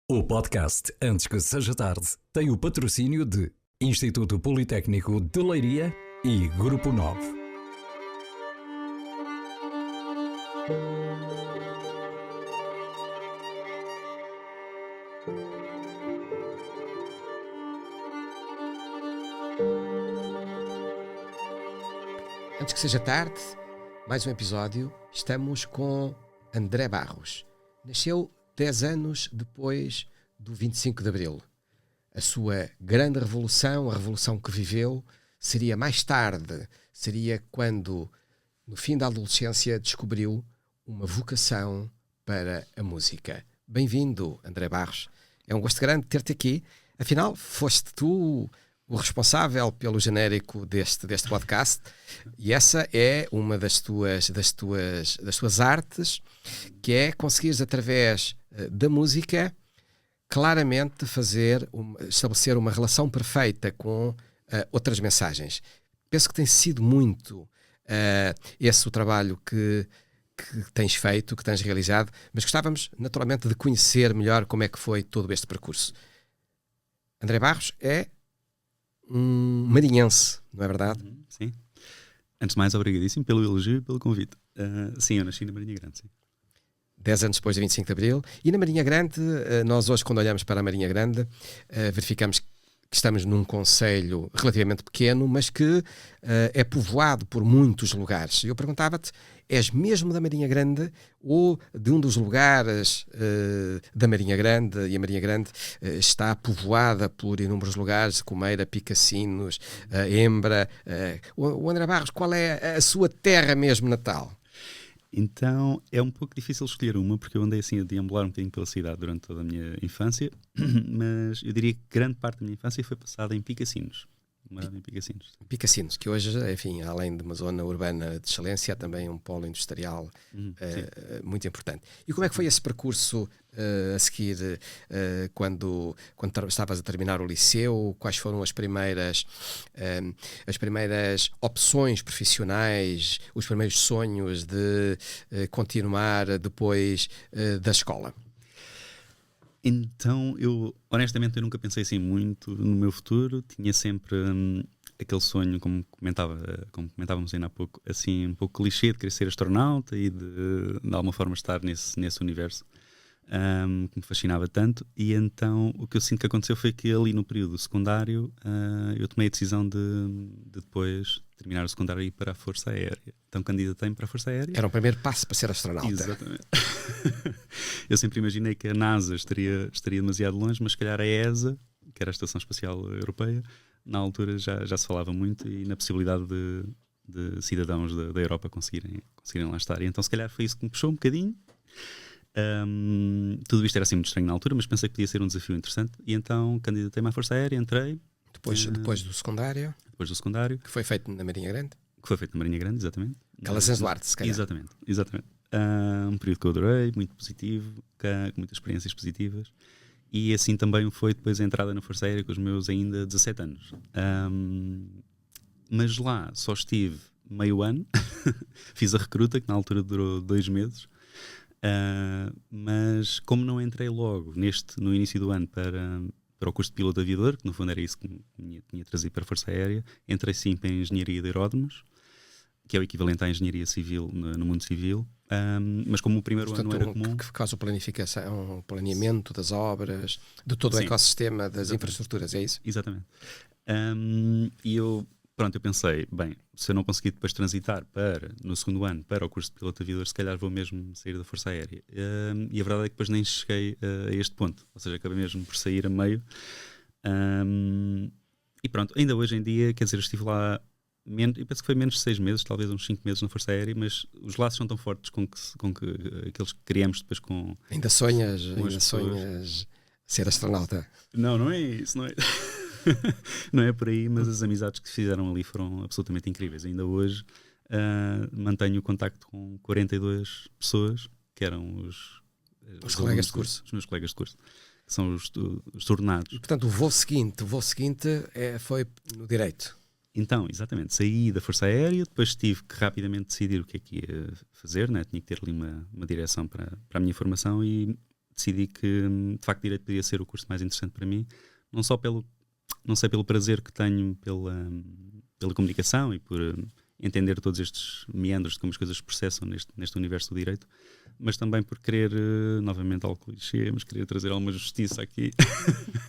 O podcast Antes que seja tarde tem o patrocínio de Instituto Politécnico de Leiria e Grupo 9. Antes que seja tarde, mais um episódio. Estamos com André Barros. Nasceu 10 anos depois do 25 de Abril. A sua grande revolução, a revolução que viveu, seria mais tarde, seria quando, no fim da adolescência, descobriu uma vocação para a música. Bem-vindo, André Barros. É um gosto grande ter-te aqui. Afinal, foste tu o responsável pelo genérico deste podcast, e essa é uma das tuas artes, que é conseguires, através da música, claramente estabelecer uma relação perfeita com outras mensagens. Penso que tem sido muito esse o trabalho que tens feito, que tens realizado, mas gostávamos naturalmente de conhecer melhor como é que foi todo este percurso. André Barros é um marinhense, não é verdade? Sim. Antes de mais, obrigadíssimo pelo elogio e pelo convite. Sim, eu nasci na Marinha Grande, sim. 10 anos depois do 25 de Abril. E na Marinha Grande, nós hoje, quando olhamos para a Marinha Grande, verificamos que estamos num concelho relativamente pequeno, mas que é povoado por muitos lugares. E eu perguntava-te, és mesmo da Marinha Grande ou de um dos lugares da Marinha Grande? E a Marinha Grande está povoada por inúmeros lugares, Comeira, Picassinos, Embra. O André Barros, qual é a sua terra mesmo natal? Então, é um pouco difícil escolher uma, porque eu andei assim a deambular um bocadinho pela cidade durante toda a minha infância, mas eu diria que grande parte da minha infância foi passada em Picassinos. Morava em Picassinos. Picassinos, que hoje, enfim, além de uma zona urbana de excelência, há também um polo industrial muito importante. E como é que foi esse percurso a seguir, quando estavas a terminar o liceu? Quais foram as primeiras opções profissionais, os primeiros sonhos de continuar depois da escola? Então, honestamente, eu nunca pensei assim muito no meu futuro. Tinha sempre aquele sonho, como comentávamos ainda há pouco, assim, um pouco clichê de querer ser astronauta e de alguma forma estar nesse universo que me fascinava tanto. E então, o que eu sinto que aconteceu foi que ali no período secundário eu tomei a decisão de depois terminar o secundário e ir para a Força Aérea. Então, candidatei-me para a Força Aérea. Era o primeiro passo para ser astronauta. Exatamente. Eu sempre imaginei que a NASA estaria demasiado longe, mas se calhar a ESA, que era a Estação Espacial Europeia, na altura já se falava muito e na possibilidade de cidadãos da Europa conseguirem lá estar. E então se calhar foi isso que me puxou um bocadinho. Tudo isto era assim muito estranho na altura, mas pensei que podia ser um desafio interessante. E então candidatei-me à Força Aérea, entrei. Depois do secundário? Depois do secundário. Que foi feito na Marinha Grande? Que foi feito na Marinha Grande, exatamente. Calazans Duarte, se calhar. Exatamente. Um período que eu adorei, muito positivo, com muitas experiências positivas. E assim também foi depois a entrada na Força Aérea com os meus ainda 17 anos. Mas lá só estive meio ano, fiz a recruta, que na altura durou 2 meses. Mas como não entrei logo no início do ano para o curso de piloto aviador, que no fundo era isso que me tinha trazido para a Força Aérea, entrei sim para a Engenharia de Aeródromos, que é o equivalente à engenharia civil no mundo civil, mas como o primeiro ano era comum... Que faz a planificação, o planeamento das obras, de todo o ecossistema das infraestruturas, é isso? Exatamente. E eu pensei, bem, se eu não conseguir depois transitar no segundo ano para o curso de piloto aviador, se calhar vou mesmo sair da Força Aérea. E a verdade é que depois nem cheguei a este ponto, ou seja, acabei mesmo por sair a meio. E pronto, ainda hoje em dia, quer dizer, eu estive lá... Eu penso que foi menos de 6 meses, talvez uns 5 meses na Força Aérea, mas os laços são tão fortes com que aqueles que criamos depois com... Ainda sonhas ser astronauta? Não é isso, não é. Não é por aí, mas as amizades que se fizeram ali foram absolutamente incríveis. Ainda hoje mantenho o contacto com 42 pessoas, que eram os colegas de curso. Os meus colegas de curso, que são os tornados. E, portanto, o voo seguinte foi no direito? Então, exatamente, saí da Força Aérea, depois tive que rapidamente decidir o que é que ia fazer, né? Tinha que ter ali uma direção para a minha formação e decidi que de facto Direito podia ser o curso mais interessante para mim, não só pelo prazer que tenho pela comunicação e por entender todos estes meandros de como as coisas se processam neste universo do direito, mas também por querer, novamente algo clichê, mas querer trazer alguma justiça aqui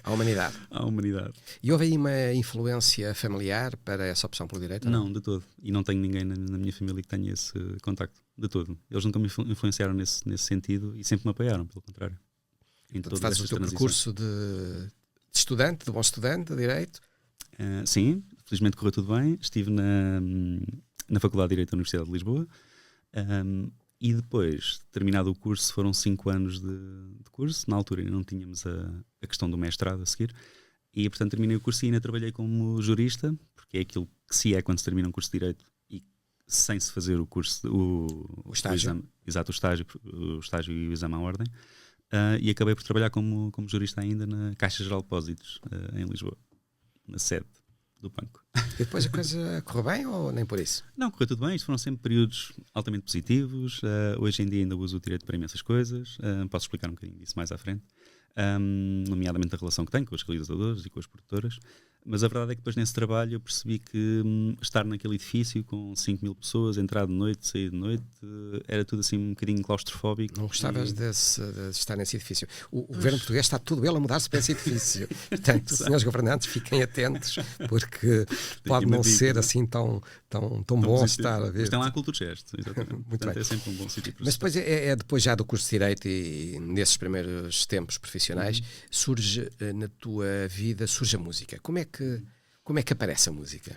À humanidade. à humanidade. E houve aí uma influência familiar para essa opção pelo direito? Não, de todo. E não tenho ninguém na minha família que tenha esse contacto, de todo. Eles nunca me influenciaram nesse sentido e sempre me apoiaram, pelo contrário. Em Tu todas fazes o estas teu transições. percurso de estudante, de bom estudante de direito? Sim, felizmente correu tudo bem. Estive na Faculdade de Direito da Universidade de Lisboa. E depois, terminado o curso, foram 5 anos de curso. Na altura ainda não tínhamos a questão do mestrado a seguir. E, portanto, terminei o curso e ainda trabalhei como jurista, porque é aquilo que se é quando se termina um curso de Direito e sem se fazer o curso, O estágio. exame, exato, o estágio e o exame à ordem. E acabei por trabalhar como jurista ainda na Caixa Geral de Depósitos, em Lisboa, na sede do banco. E depois a coisa correu bem ou nem por isso? Não, correu tudo bem. Isto foram sempre períodos altamente positivos. Hoje em dia ainda uso o direito para imensas coisas. Posso explicar um bocadinho disso mais à frente. Nomeadamente a relação que tenho com os realizadores e com as produtoras. Mas a verdade é que depois nesse trabalho eu percebi que estar naquele edifício com 5.000 pessoas, entrar de noite, sair de noite, era tudo assim um bocadinho claustrofóbico. Não gostavas de estar nesse edifício. O governo português está tudo ele a mudar-se para esse edifício. Portanto, senhores governantes, fiquem atentos, porque pode não dica, ser não é? assim tão bom positivo. estar a ver. Mas tem lá a cultura gesto, exatamente. Muito Portanto, bem. é sempre um bom sítio para Mas estar. depois é depois já do curso de Direito e nesses primeiros tempos profissionais, surge na tua vida, surge a música. Como é que aparece a música?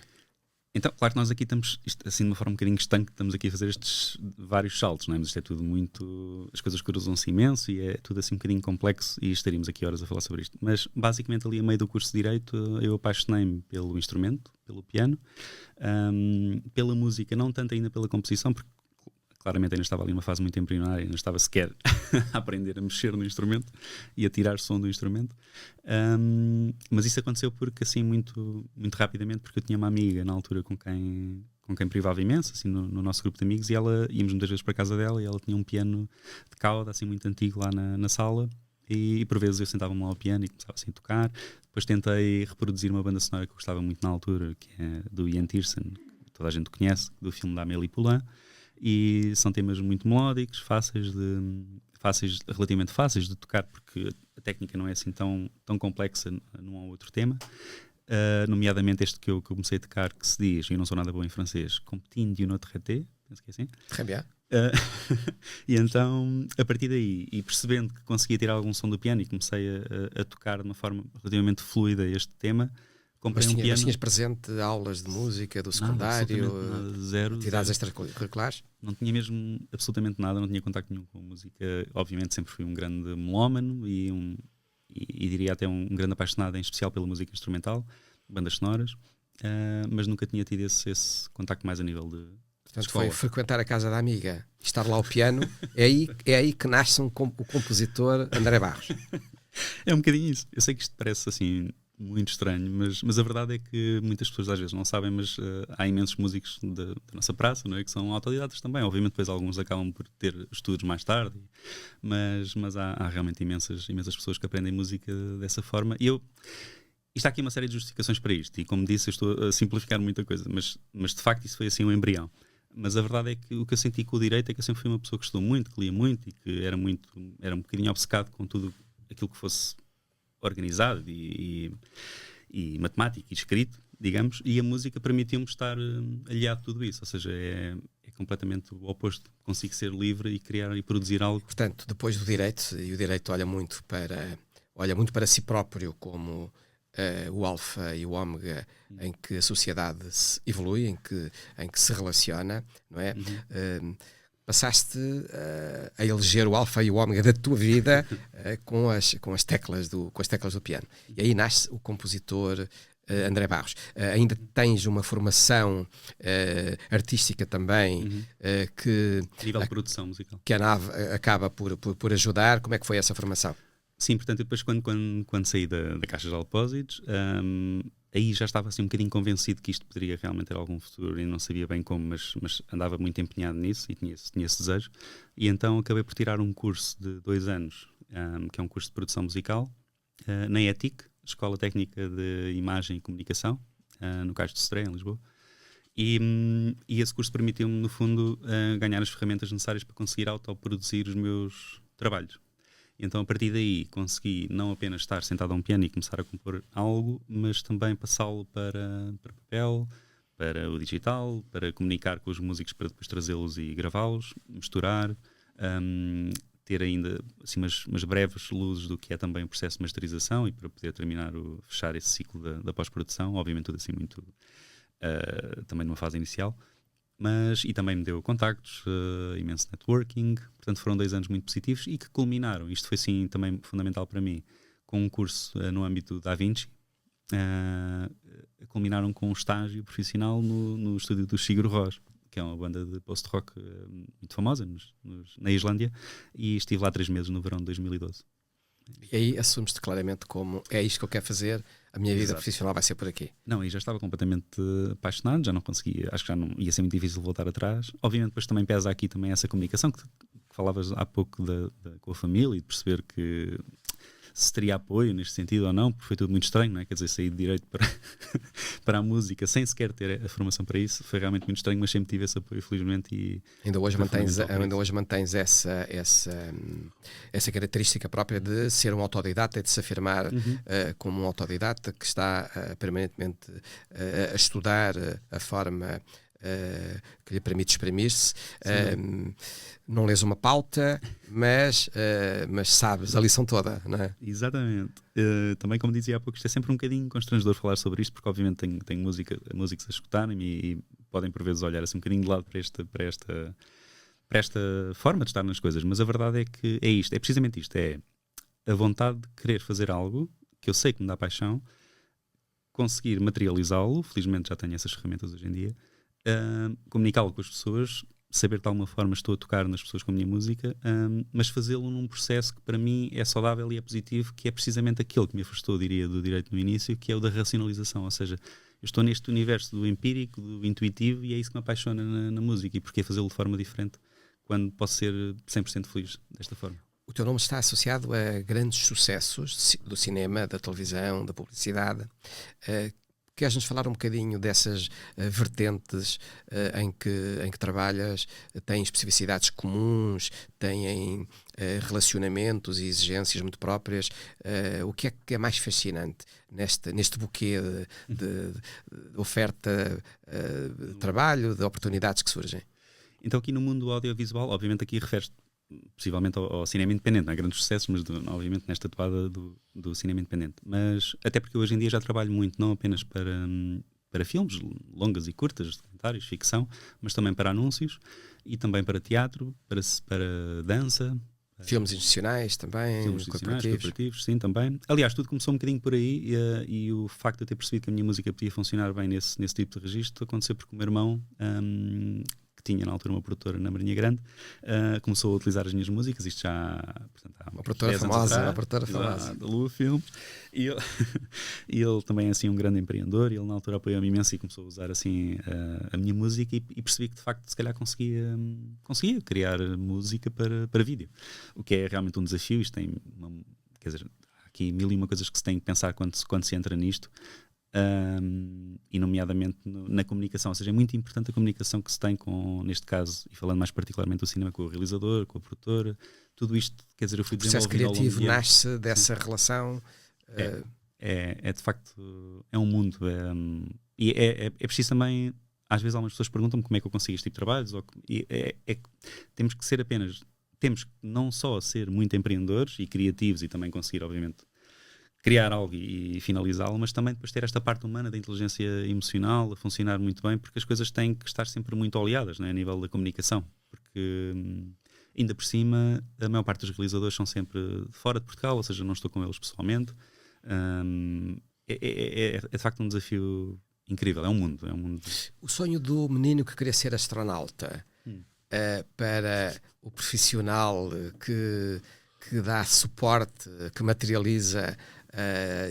Então, claro que nós aqui estamos, isto, assim de uma forma um bocadinho estanque, estamos aqui a fazer estes vários saltos, não é? Mas isto é tudo muito... As coisas cruzam-se imenso e é tudo assim um bocadinho complexo e estaríamos aqui horas a falar sobre isto. Mas, basicamente, ali a meio do curso de Direito, eu apaixonei-me pelo instrumento, pelo piano, pela música, não tanto ainda pela composição, porque claramente ainda estava ali numa fase muito embrionária, ainda estava sequer a aprender a mexer no instrumento e a tirar som do instrumento. Mas isso aconteceu porque assim muito, muito rapidamente, porque eu tinha uma amiga na altura com quem privava imenso, assim, no nosso grupo de amigos, e íamos muitas vezes para a casa dela e ela tinha um piano de cauda, assim muito antigo lá na sala, e por vezes eu sentava-me lá ao piano e começava assim a tocar. Depois tentei reproduzir uma banda sonora que eu gostava muito na altura, que é do Ian Tiersen, que toda a gente conhece, do filme da Amélie Poulain. E são temas muito melódicos, relativamente fáceis de tocar, porque a técnica não é assim tão complexa num ou outro tema. Nomeadamente este que eu comecei a tocar, que se diz, eu não sou nada bom em francês, Comptine d'une autre été, penso que é assim. Très bien. E então, a partir daí, e percebendo que conseguia tirar algum som do piano e comecei a tocar de uma forma relativamente fluida este tema, comprei um piano. Mas tinhas presente aulas de música do secundário, nada, zero, atividades extracurriculares? Não tinha mesmo absolutamente nada, não tinha contacto nenhum com a música. Obviamente sempre fui um grande melómano e diria até um grande apaixonado, em especial pela música instrumental, bandas sonoras, mas nunca tinha tido esse contacto mais a nível de Portanto, escola. foi frequentar a casa da amiga, estar lá ao piano, é aí que nasce o compositor André Barros. É um bocadinho isso. Eu sei que isto parece assim muito estranho, mas a verdade é que muitas pessoas às vezes não sabem, mas há imensos músicos da nossa praça, não é? Que são autodidatas também. Obviamente depois alguns acabam por ter estudos mais tarde, mas há realmente imensas pessoas que aprendem música dessa forma. E isto há aqui uma série de justificações para isto, e como disse, eu estou a simplificar muita coisa, mas de facto isso foi assim um embrião. Mas a verdade é que o que eu senti com o direito é que eu sempre fui uma pessoa que estudou muito, que lia muito e que era um bocadinho obcecado com tudo aquilo que fosse organizado e matemático e escrito, digamos, e a música permitiu-me estar aliado a tudo isso, ou seja, é completamente o oposto. Consigo ser livre e criar e produzir algo. Portanto, depois do direito, e o direito olha muito para si próprio como o alfa e o ômega em que a sociedade se evolui, em que se relaciona, não é? Passaste a eleger o alfa e o ômega da tua vida com as teclas do piano. E aí nasce o compositor André Barros. Ainda tens uma formação artística também que A nível de produção musical. que a nave acaba por ajudar. Como é que foi essa formação? Sim, portanto, depois quando saí da Caixa de Depósitos, aí já estava assim um bocadinho convencido que isto poderia realmente ter algum futuro e não sabia bem como, mas andava muito empenhado nisso e tinha esse desejo. E então acabei por tirar um curso de 2 anos que é um curso de produção musical, na ETIC, Escola Técnica de Imagem e Comunicação, no Cais de Sodré, em Lisboa. E esse curso permitiu-me, no fundo, ganhar as ferramentas necessárias para conseguir autoproduzir os meus trabalhos. E então, a partir daí, consegui não apenas estar sentado a um piano e começar a compor algo, mas também passá-lo para papel, para o digital, para comunicar com os músicos, para depois trazê-los e gravá-los, misturar, ter ainda assim, umas breves luzes do que é também o processo de masterização e para poder fechar esse ciclo da pós-produção, obviamente tudo assim muito também numa fase inicial, e também me deu contactos, imenso networking, portanto foram 2 anos muito positivos e que culminaram, isto foi sim também fundamental para mim, com um curso no âmbito da DaVinci, culminaram com um estágio profissional no estúdio do Sigur Rós, que é uma banda de post-rock muito famosa na Islândia, e estive lá 3 meses no verão de 2012. E aí assumes-te claramente como é isto que eu quero fazer, a minha vida profissional vai ser por aqui. Não, e já estava completamente apaixonado, já não conseguia, acho que já não ia ser muito difícil voltar atrás. Obviamente depois também pesa aqui também essa comunicação que falavas há pouco com a família e de perceber que se teria apoio neste sentido ou não, porque foi tudo muito estranho, não é? Quer dizer, sair de direito para a música sem sequer ter a formação para isso foi realmente muito estranho, mas sempre tive esse apoio, felizmente. E ainda hoje mantens essa característica própria de ser um autodidata e de se afirmar como um autodidata que está permanentemente a estudar a forma que lhe permite exprimir-se. Não lês uma pauta, mas sabes a lição toda, não é? Exatamente. Também, como dizia há pouco, isto é sempre um bocadinho constrangedor falar sobre isto, porque obviamente tenho músicos a escutarem-me e podem por vezes olhar assim um bocadinho de lado para esta forma de estar nas coisas, mas a verdade é que é isto, é precisamente isto, é a vontade de querer fazer algo que eu sei que me dá paixão, conseguir materializá-lo, felizmente já tenho essas ferramentas hoje em dia, comunicá-lo com as pessoas, saber de alguma forma estou a tocar nas pessoas com a minha música, mas fazê-lo num processo que para mim é saudável e é positivo, que é precisamente aquele que me afastou, diria, do direito no início, que é o da racionalização, ou seja, eu estou neste universo do empírico, do intuitivo, e é isso que me apaixona na música, e porquê fazê-lo de forma diferente quando posso ser 100% feliz desta forma. O teu nome está associado a grandes sucessos do cinema, da televisão, da publicidade. Queres-nos falar um bocadinho dessas vertentes em que trabalhas? Têm especificidades comuns? Têm relacionamentos e exigências muito próprias? O que é mais fascinante neste buquê de oferta de trabalho, de oportunidades que surgem? Então aqui no mundo audiovisual, obviamente aqui refere-se possivelmente ao cinema independente, não há grandes sucessos, mas obviamente nesta toada do cinema independente. Mas até porque hoje em dia já trabalho muito, não apenas para filmes, longas e curtas, documentários, ficção, mas também para anúncios e também para teatro, para dança. Filmes institucionais também, filmes corporativos, sim, também. Aliás, tudo começou um bocadinho por aí e o facto de eu ter percebido que a minha música podia funcionar bem nesse tipo de registro aconteceu porque o meu irmão, que tinha na altura uma produtora na Marinha Grande, começou a utilizar as minhas músicas, isto já, portanto, há uma produtora famosa, da Lua Filmes, e ele também é assim um grande empreendedor, e ele na altura apoiou-me imenso e começou a usar assim a minha música e percebi que de facto se calhar conseguia criar música para vídeo, o que é realmente um desafio. Isto tem quer dizer, há aqui 1001 coisas que se tem que pensar quando se entra nisto. E nomeadamente na comunicação, ou seja, é muito importante a comunicação que se tem com, neste caso, e falando mais particularmente do cinema, com o realizador, com a produtora, tudo isto, quer dizer, eu fui desenvolvendo. O processo criativo nasce dessa relação. É de facto, é um mundo, e é preciso também, às vezes algumas pessoas perguntam-me como é que eu consigo este tipo de trabalhos, temos que ser temos que não só ser muito empreendedores e criativos e também conseguir, obviamente, criar algo e finalizá-lo, mas também depois ter esta parte humana da inteligência emocional a funcionar muito bem, porque as coisas têm que estar sempre muito oleadas, né, a nível da comunicação, porque ainda por cima a maior parte dos realizadores são sempre fora de Portugal, ou seja, não estou com eles pessoalmente. É de facto um desafio incrível, é um mundo. O sonho do menino que queria ser astronauta para o profissional que dá suporte, que materializa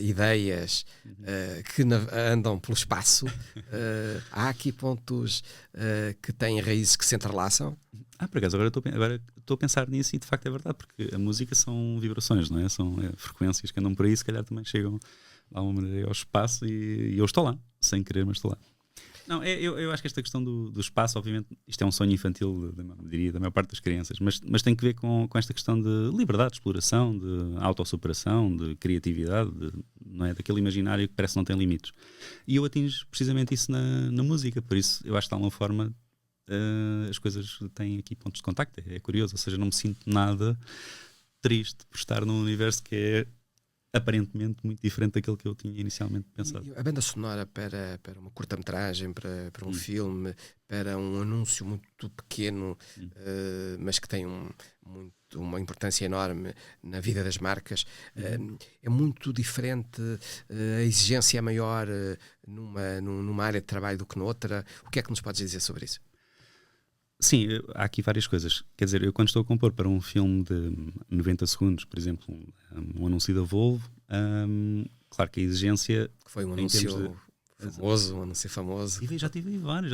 ideias que andam pelo espaço. Há aqui pontos que têm raízes que se entrelaçam. Por acaso, agora estou a pensar nisso e de facto é verdade, porque a música são vibrações, não é? São frequências que andam por aí, se calhar também chegam de alguma maneira ao espaço e eu estou lá, sem querer, mas estou lá. Não, eu acho que esta questão do espaço, obviamente, isto é um sonho infantil, diria, da maior parte das crianças, mas tem que ver com esta questão de liberdade, de exploração, de autossuperação, de criatividade, não é? Daquele imaginário que parece que não tem limites. E eu atingo precisamente isso na música, por isso eu acho que de alguma forma as coisas têm aqui pontos de contacto, é curioso, ou seja, não me sinto nada triste por estar num universo que é aparentemente muito diferente daquele que eu tinha inicialmente pensado. E a banda sonora para uma curta-metragem, para um filme, para um anúncio muito pequeno, mas que tem uma importância enorme na vida das marcas, é muito diferente, a exigência é maior numa área de trabalho do que noutra. O que é que nos podes dizer sobre isso? Sim, há aqui várias coisas. Quer dizer, eu quando estou a compor para um filme de 90 segundos, por exemplo, um anúncio da Volvo, claro que a exigência... Que foi um anúncio famoso, um anúncio famoso. Já tive vários,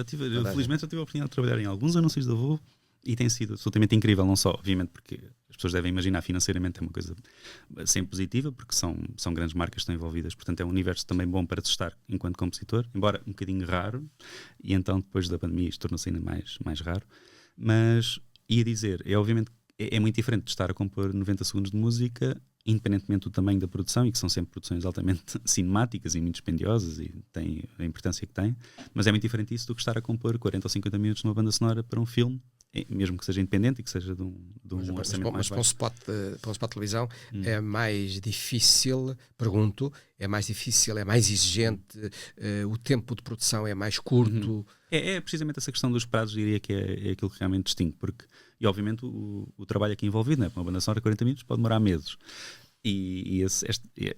felizmente já tive a oportunidade de trabalhar em alguns anúncios da Volvo e tem sido absolutamente incrível, não só, obviamente, porque as pessoas devem imaginar financeiramente é uma coisa sempre positiva, porque são grandes marcas que estão envolvidas, portanto é um universo também bom para testar enquanto compositor, embora um bocadinho raro, e então depois da pandemia isto tornou-se ainda mais raro, mas ia dizer, obviamente é muito diferente de estar a compor 90 segundos de música, independentemente do tamanho da produção, e que são sempre produções altamente cinemáticas e muito dispendiosas e têm a importância que têm, mas é muito diferente isso do que estar a compor 40 ou 50 minutos numa banda sonora para um filme, mesmo que seja independente e que seja de um orçamento mais baixo. Mas para um spot de televisão é mais difícil, pergunto, é mais difícil, é mais exigente, o tempo de produção é mais curto. É precisamente essa questão dos prazos, diria que é aquilo que realmente distingue, porque, e obviamente o trabalho aqui envolvido, né? Para uma banda sonora 40 minutos pode demorar meses. E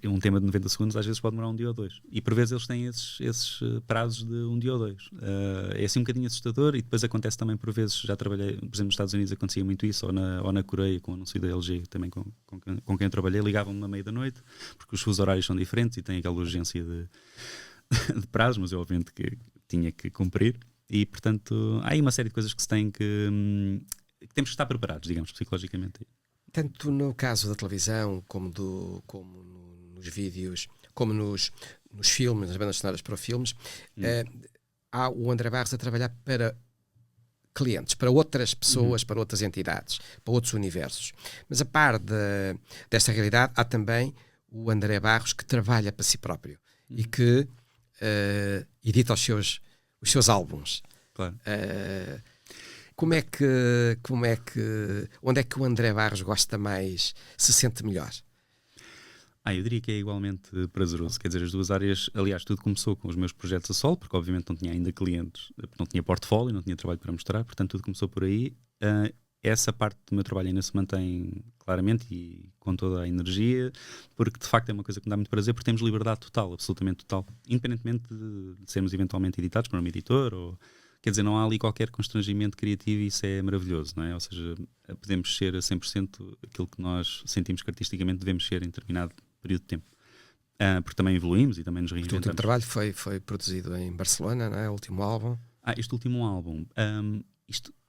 um tema de 90 segundos às vezes pode demorar um dia ou dois. E por vezes eles têm esses prazos de um dia ou dois. É assim um bocadinho assustador e depois acontece também por vezes, já trabalhei, por exemplo, nos Estados Unidos acontecia muito isso, ou na Coreia com o anúncio da LG também com quem eu trabalhei, ligavam-me na meia da noite, porque os fusos horários são diferentes e têm aquela urgência de prazos, mas eu obviamente que tinha que cumprir. E portanto há aí uma série de coisas que se tem que temos que estar preparados, digamos, psicologicamente. Tanto no caso da televisão, como nos vídeos, como nos filmes, nas bandas sonoras para filmes, há o André Barros a trabalhar para clientes, para outras pessoas, para outras entidades, para outros universos. Mas a par desta realidade, há também o André Barros que trabalha para si próprio e que edita os seus álbuns. Claro. Onde é que o André Barros gosta mais, se sente melhor? Eu diria que é igualmente prazeroso. Quer dizer, as duas áreas, aliás, tudo começou com os meus projetos a solo, porque obviamente não tinha ainda clientes, não tinha portfólio, não tinha trabalho para mostrar, portanto tudo começou por aí. Essa parte do meu trabalho ainda se mantém claramente e com toda a energia, porque de facto é uma coisa que me dá muito prazer, porque temos liberdade total, absolutamente total, independentemente de sermos eventualmente editados por um editor ou... Quer dizer, não há ali qualquer constrangimento criativo e isso é maravilhoso, não é? Ou seja, podemos ser a 100% aquilo que nós sentimos que artisticamente devemos ser em determinado período de tempo. Porque também evoluímos e também nos reinventamos. O último trabalho foi produzido em Barcelona, não é? O último álbum. Este último álbum.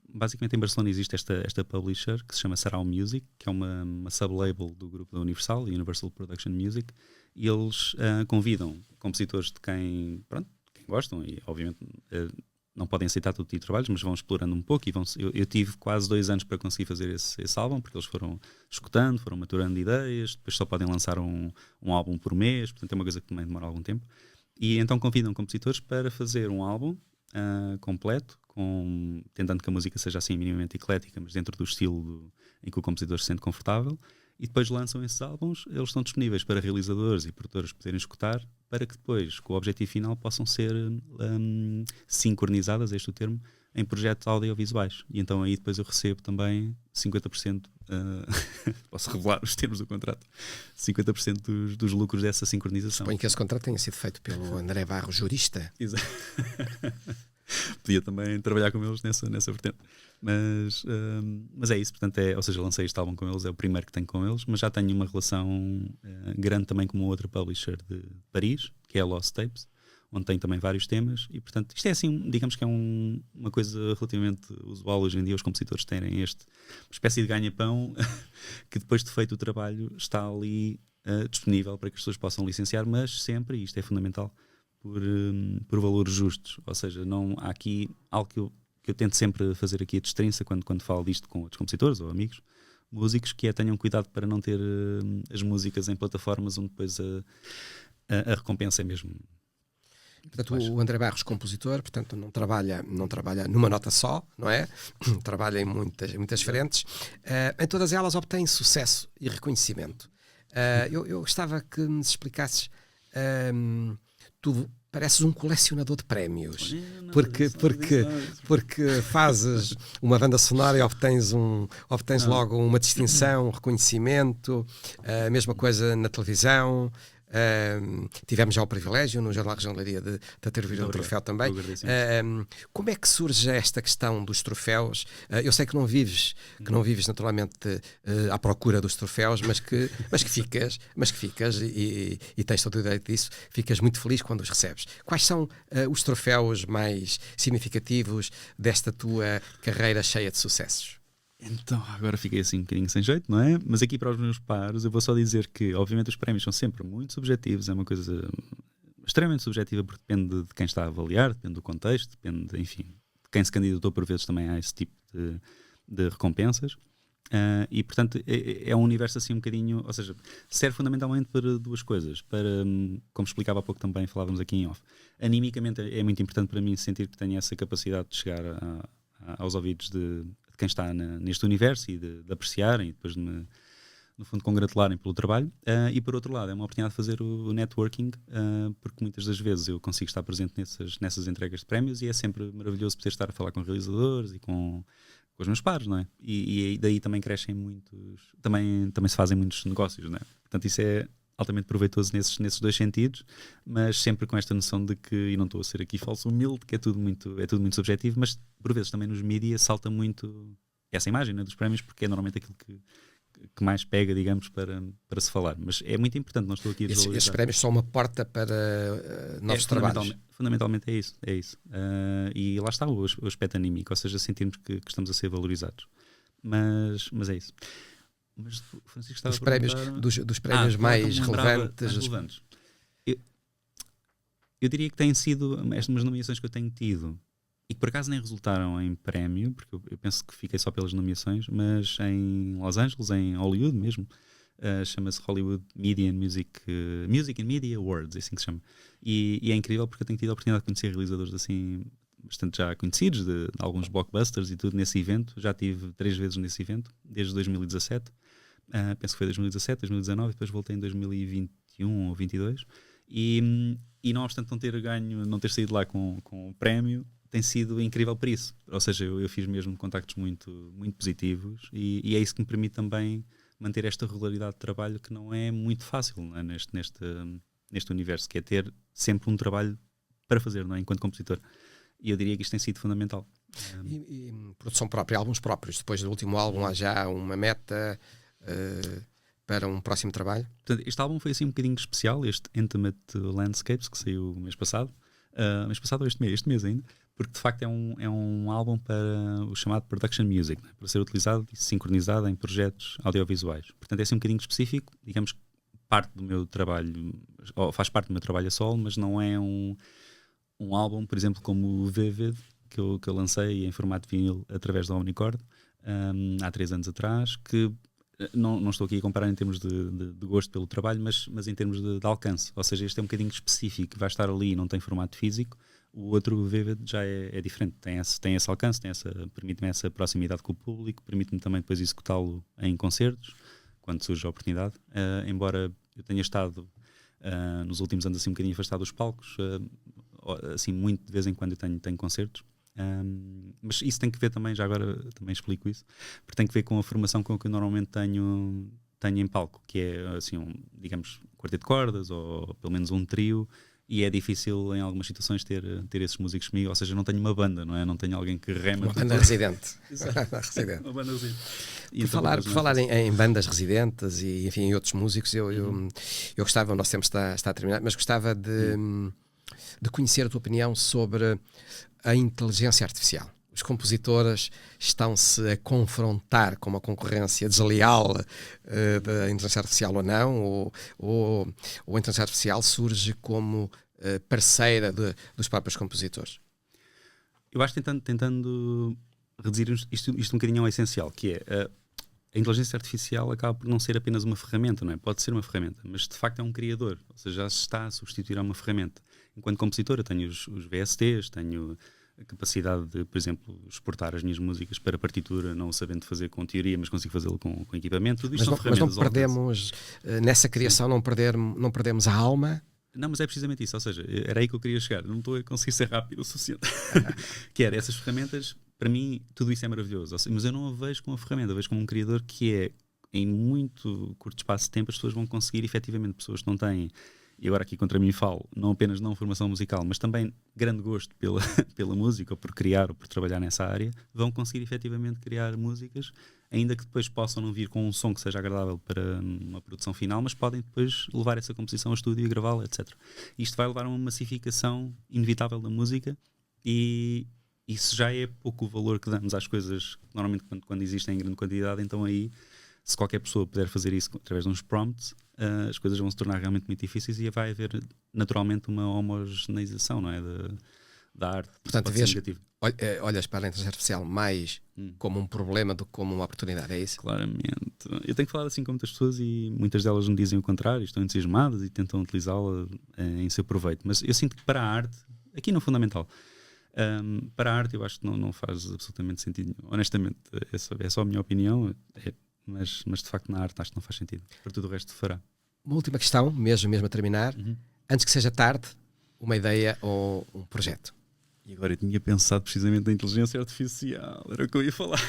Basicamente em Barcelona existe esta publisher que se chama Sarau Music, que é uma sublabel do grupo da Universal, Universal Production Music, e eles convidam compositores de quem gostam e obviamente... não podem aceitar todo tipo de trabalhos, mas vão explorando um pouco e eu tive quase 2 anos para conseguir fazer esse álbum, porque eles foram escutando, foram maturando ideias, depois só podem lançar um álbum por mês, portanto é uma coisa que também demora algum tempo. E então convidam compositores para fazer um álbum completo, tentando que a música seja assim minimamente eclética, mas dentro do estilo em que o compositor se sente confortável. E depois lançam esses álbuns, eles estão disponíveis para realizadores e produtores poderem escutar, para que depois, com o objetivo final, possam ser sincronizadas, este é o termo, em projetos audiovisuais. E então aí depois eu recebo também 50%, posso revelar os termos do contrato, 50% dos lucros dessa sincronização. Suponho que esse contrato tenha sido feito pelo André Barros, jurista. Exato. Podia também trabalhar com eles nessa vertente. Mas é isso, portanto, ou seja, lancei este álbum com eles, é o primeiro que tenho com eles, mas já tenho uma relação grande também com uma outra publisher de Paris, que é a Lost Tapes, onde tem também vários temas, e portanto isto é assim, digamos que é uma coisa relativamente usual hoje em dia, os compositores terem uma espécie de ganha-pão que depois de feito o trabalho está ali disponível para que as pessoas possam licenciar, mas sempre, e isto é fundamental, por valores justos, ou seja, não há aqui algo que eu tento sempre fazer aqui a destrinça quando falo disto com outros compositores ou amigos músicos, que tenham cuidado para não ter as músicas em plataformas onde depois a recompensa é mesmo. Portanto, o André Barros, compositor, portanto, não trabalha numa nota só, não é? Trabalha em muitas frentes. Em todas elas obtém sucesso e reconhecimento. Eu gostava que me explicasses. Tu pareces um colecionador de prémios, porque fazes uma banda sonora e obtens logo uma distinção, um reconhecimento. A mesma coisa na televisão. Tivemos já o privilégio no Jornal Região de Leiria de atribuir um troféu também. Como é que surge esta questão dos troféus? Eu sei que não vives naturalmente à procura dos troféus, mas que ficas e tens todo o direito disso, ficas muito feliz quando os recebes. Quais são os troféus mais significativos desta tua carreira cheia de sucessos? Então, agora fiquei assim um bocadinho sem jeito, não é? Mas aqui para os meus pares eu vou só dizer que, obviamente, os prémios são sempre muito subjetivos, é uma coisa extremamente subjetiva, porque depende de quem está a avaliar, depende do contexto, depende, enfim, de quem se candidatou. Por vezes também há esse tipo de recompensas. E, portanto, é um universo assim um bocadinho, ou seja, serve fundamentalmente para duas coisas. Como explicava há pouco também, falávamos aqui em off. Animicamente é muito importante para mim sentir que tenho essa capacidade de chegar aos ouvidos de quem está neste universo e de apreciarem e depois de me, no fundo, congratularem pelo trabalho. E por outro lado, é uma oportunidade de fazer o networking, porque muitas das vezes eu consigo estar presente nessas entregas de prémios e é sempre maravilhoso poder estar a falar com realizadores e com os meus pares, não é? E daí também crescem também se fazem muitos negócios, não é? Portanto, isso é altamente proveitoso nesses dois sentidos, mas sempre com esta noção de que, e não estou a ser aqui falso humilde, que é tudo muito subjetivo, mas por vezes também nos mídias salta muito essa imagem, né, dos prémios, porque é normalmente aquilo que mais pega, digamos, para se falar. Mas é muito importante, não estou aqui a desvalorizar. Esses prémios são uma porta para novos trabalhos. Fundamentalmente é isso. E lá está o aspecto anímico, ou seja, sentirmos que estamos a ser valorizados. Mas é isso. Mas Francisco estava dos prémios, dos prémios mais relevantes. Eu diria que têm sido estas nomeações que eu tenho tido e que por acaso nem resultaram em prémio, porque eu penso que fiquei só pelas nomeações, mas em Los Angeles, em Hollywood mesmo, chama-se Hollywood Media and Music and Media Awards, é assim que se chama. E é incrível porque eu tenho tido a oportunidade de conhecer realizadores assim bastante já conhecidos, de alguns blockbusters e tudo nesse evento. Já tive 3 vezes nesse evento, desde 2017. Penso que foi 2017, 2019, depois voltei em 2021 ou 22 e não obstante não ter saído lá com o prémio, tem sido incrível por isso. Ou seja, eu fiz mesmo contactos muito, muito positivos e é isso que me permite também manter esta regularidade de trabalho que não é muito fácil, não é? neste universo, que é ter sempre um trabalho para fazer, não é? Enquanto compositor. E eu diria que isto tem sido fundamental. E produção própria, álbuns próprios. Depois do último álbum há já uma meta para um próximo trabalho? Portanto, este álbum foi assim um bocadinho especial, este Intimate Landscapes, que saiu mês passado. Mês passado ou este mês ainda, porque de facto é um álbum para o chamado Production Music, né? Para ser utilizado e sincronizado em projetos audiovisuais. Portanto é assim um bocadinho específico, digamos que parte do meu trabalho, ou faz parte do meu trabalho a solo, mas não é um álbum, por exemplo, como o Vivid, que eu lancei em formato vinil através da Omnicord há 3 anos atrás, que não estou aqui a comparar em termos de gosto pelo trabalho, mas em termos de alcance. Ou seja, este é um bocadinho específico, vai estar ali e não tem formato físico. O outro Vivid já é diferente, tem esse alcance, permite-me essa proximidade com o público, permite-me também depois executá-lo em concertos, quando surge a oportunidade. Embora eu tenha estado nos últimos anos assim um bocadinho afastado dos palcos, assim muito de vez em quando eu tenho concertos. Mas isso tem que ver também, já agora também explico isso, porque tem que ver com a formação com que eu normalmente tenho em palco, que é assim digamos, quarteto de cordas ou pelo menos um trio, e é difícil em algumas situações ter esses músicos comigo, ou seja, não tenho uma banda, não é? Não tenho alguém que rema. Uma banda residente. Uma banda residente. Por falar em bandas residentes e enfim em outros músicos, eu gostava, o nosso tempo está a terminar, mas gostava de de conhecer a tua opinião sobre a inteligência artificial. Os compositores estão-se a confrontar com uma concorrência desleal da inteligência artificial ou não, ou a inteligência artificial surge como parceira dos próprios compositores? Eu acho que tentando reduzir isto um bocadinho ao essencial, que é a inteligência artificial acaba por não ser apenas uma ferramenta, não é? Pode ser uma ferramenta, mas de facto é um criador, ou seja, já se está a substituir a uma ferramenta. Enquanto compositor eu tenho os VSTs, tenho a capacidade de, por exemplo, exportar as minhas músicas para partitura, não sabendo fazer com teoria, mas consigo fazê-lo com equipamento. Tudo isto são ferramentas. Mas não perdemos, nessa criação, não perdemos a alma? Não, mas é precisamente isso, ou seja, era aí que eu queria chegar, não estou a conseguir ser rápido o suficiente. Que era, essas ferramentas, para mim, tudo isso é maravilhoso, mas eu não a vejo como uma ferramenta, a vejo como um criador que é, em muito curto espaço de tempo, as pessoas vão conseguir, efetivamente, pessoas que não têm, e agora aqui contra mim falo, não apenas não formação musical, mas também grande gosto pela música, ou por criar, ou por trabalhar nessa área, vão conseguir efetivamente criar músicas, ainda que depois possam não vir com um som que seja agradável para uma produção final, mas podem depois levar essa composição ao estúdio e gravá-la, etc. Isto vai levar a uma massificação inevitável da música, e isso já é pouco o valor que damos às coisas, normalmente quando existem em grande quantidade. Então aí, se qualquer pessoa puder fazer isso através de uns prompts, as coisas vão se tornar realmente muito difíceis e vai haver naturalmente uma homogeneização, não é, da arte. Portanto, olhas para a inteligência artificial mais como um problema do que como uma oportunidade, é isso? Claramente. Eu tenho falado assim com muitas pessoas e muitas delas me dizem o contrário, estão entusiasmadas e tentam utilizá-la em seu proveito. Mas eu sinto que para a arte, aqui no fundamental, para a arte eu acho que não faz absolutamente sentido nenhum. Honestamente, é só a minha opinião, mas de facto na arte acho que não faz sentido. Para tudo o resto fará. Uma última questão, mesmo a terminar. Antes que seja tarde, uma ideia ou um projeto? E agora eu tinha pensado precisamente na inteligência artificial, era o que eu ia falar.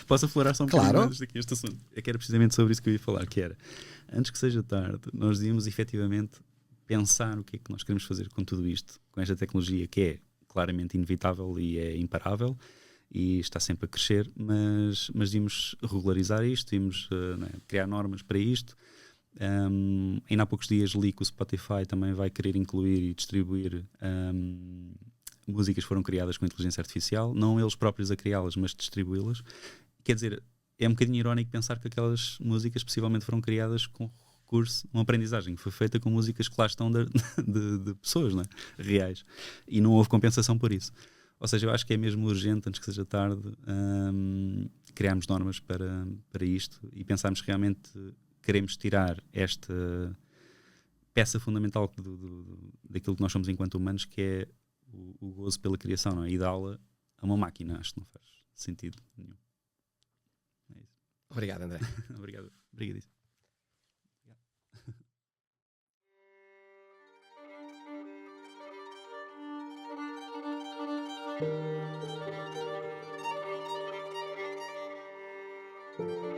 Posso aflorar só um bocadinho antes daqui este assunto? É que era precisamente sobre isso que eu ia falar, que era, antes que seja tarde, nós devíamos efetivamente pensar o que é que nós queremos fazer com tudo isto, com esta tecnologia que é claramente inevitável e é imparável e está sempre a crescer, mas devíamos regularizar isto, devíamos criar normas para isto. Ainda há poucos dias li que o Spotify também vai querer incluir e distribuir músicas que foram criadas com inteligência artificial, não eles próprios a criá-las, mas distribuí-las. Quer dizer, é um bocadinho irónico pensar que aquelas músicas possivelmente foram criadas com recurso, uma aprendizagem que foi feita com músicas que lá estão de pessoas, não é? Reais, e não houve compensação por isso. Ou seja, eu acho que é mesmo urgente, antes que seja tarde, criarmos normas para isto e pensarmos que realmente queremos tirar esta peça fundamental daquilo que nós somos enquanto humanos, que é o gozo pela criação, não é? E dá-la a uma máquina. Acho que não faz sentido nenhum. É isso. Obrigado, André. Obrigado. Obrigadíssimo. Obrigado.